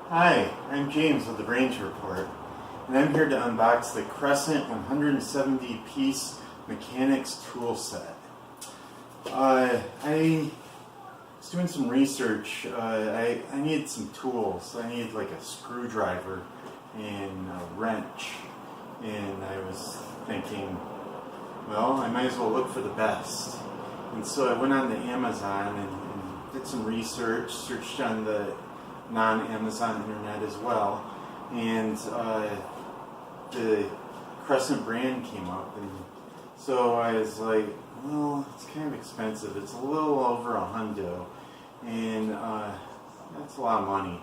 Hi, I'm James with the Range Report, and I'm here to unbox the Crescent 170-piece mechanics tool set. I was doing some research. I needed some tools. I needed like a screwdriver and a wrench, and I was thinking, well, I might as well look for the best. And so I went on to Amazon and did some research, searched on the non-Amazon internet as well, and the Crescent brand came up, and so I was like, well, it's kind of expensive. It's a little over $100, and that's a lot of money.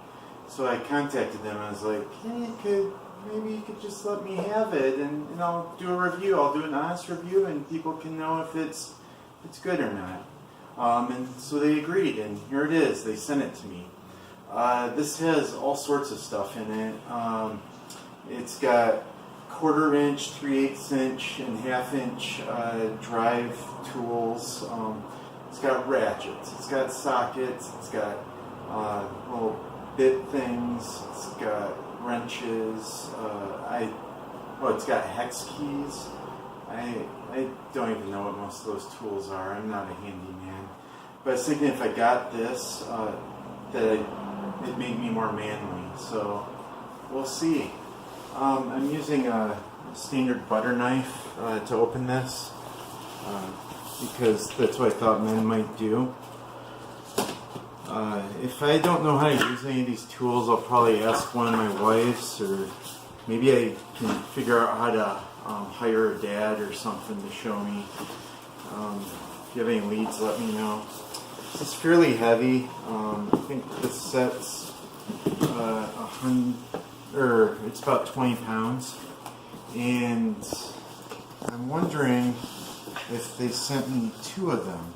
So I contacted them. I was like, hey, maybe you could just let me have it, and I'll do a review. I'll do an honest review, and people can know if it's good or not. And so they agreed, and here it is. They sent it to me. This has all sorts of stuff in it. It's got 1/4 inch, 3/8 inch, and 1/2 inch drive tools. It's got ratchets. It's got sockets. It's got little bit things. It's got wrenches. It's got hex keys. I don't even know what most of those tools are. I'm not a handyman. But I was thinking if I got this, that it made me more manly. So we'll see. I'm using a standard butter knife to open this because that's what I thought men might do. If I don't know how to use any of these tools, I'll probably ask one of my wives, or maybe I can figure out how to hire a dad or something to show me. If you have any leads, let me know. It's fairly heavy. I think this set's it's about 20 pounds, and I'm wondering if they sent me 2 of them,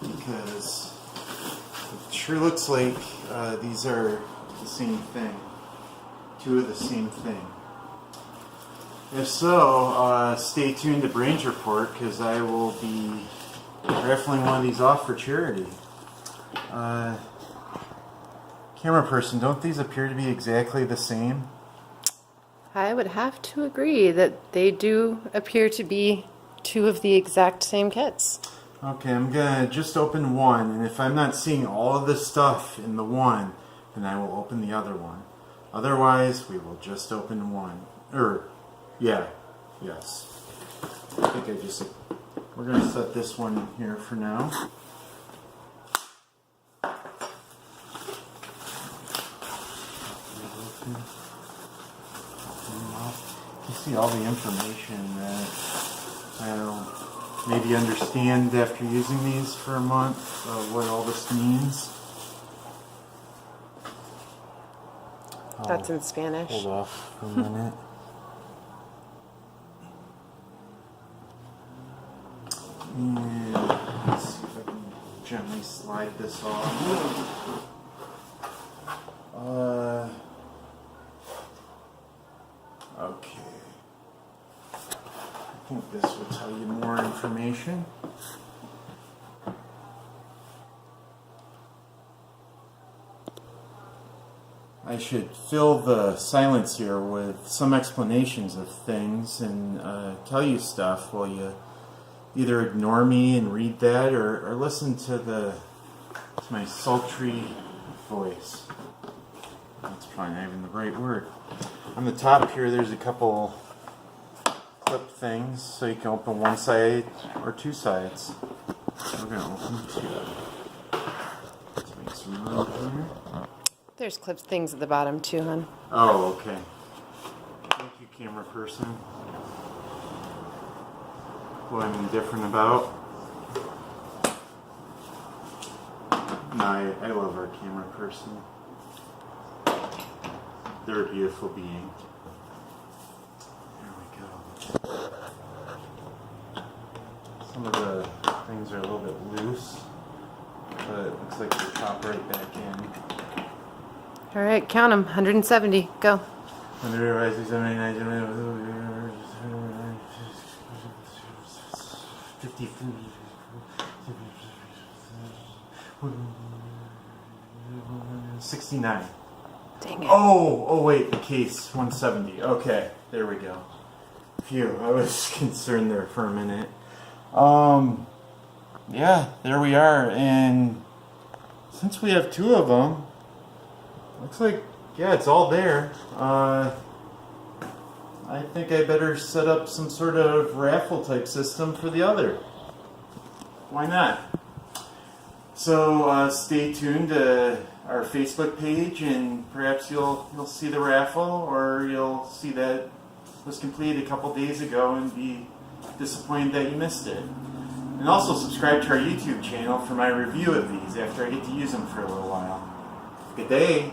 because it sure looks like these are the same thing, 2 of the same thing. If so, stay tuned to Range Report, because I will be raffling one of these off for charity. Camera person, don't these appear to be exactly the same? I would have to agree that they do appear to be 2 of the exact same kits. Okay, I'm gonna just open one, and if I'm not seeing all of this stuff in the one, then I will open the other one. Otherwise, we will just open one. Yes. I think we're gonna set this one here for now. You see all the information that I'll maybe understand after using these for a month, what all this means. That's in Spanish. Hold off for a minute. And let's see if I can gently slide this off. Okay. I think this will tell you more information. I should fill the silence here with some explanations of things and tell you stuff while you either ignore me and read that, or listen to my sultry voice. That's probably not even the right word. On the top here, there's a couple clip things, so you can open one side or 2 sides. We're going to open 2. Let's make some room here. There's clip things at the bottom too, hon. Oh, okay. Thank you, camera person. What I'm indifferent about. No, I love our camera person. They're a beautiful being. There we go. Some of the things are a little bit loose, but it looks like they pop right back in. All right, count them. 170. Go. 69. Dang it. Oh wait, the case 170. Okay, there we go. Phew, I was concerned there for a minute. Yeah, there we are. And since we have two of them, looks like, yeah, it's all there. I think I better set up some sort of raffle type system for the other. Why not? So stay tuned to our Facebook page, and perhaps you'll see the raffle, or you'll see that it was completed a couple days ago and be disappointed that you missed it. And also subscribe to our YouTube channel for my review of these after I get to use them for a little while. Good day.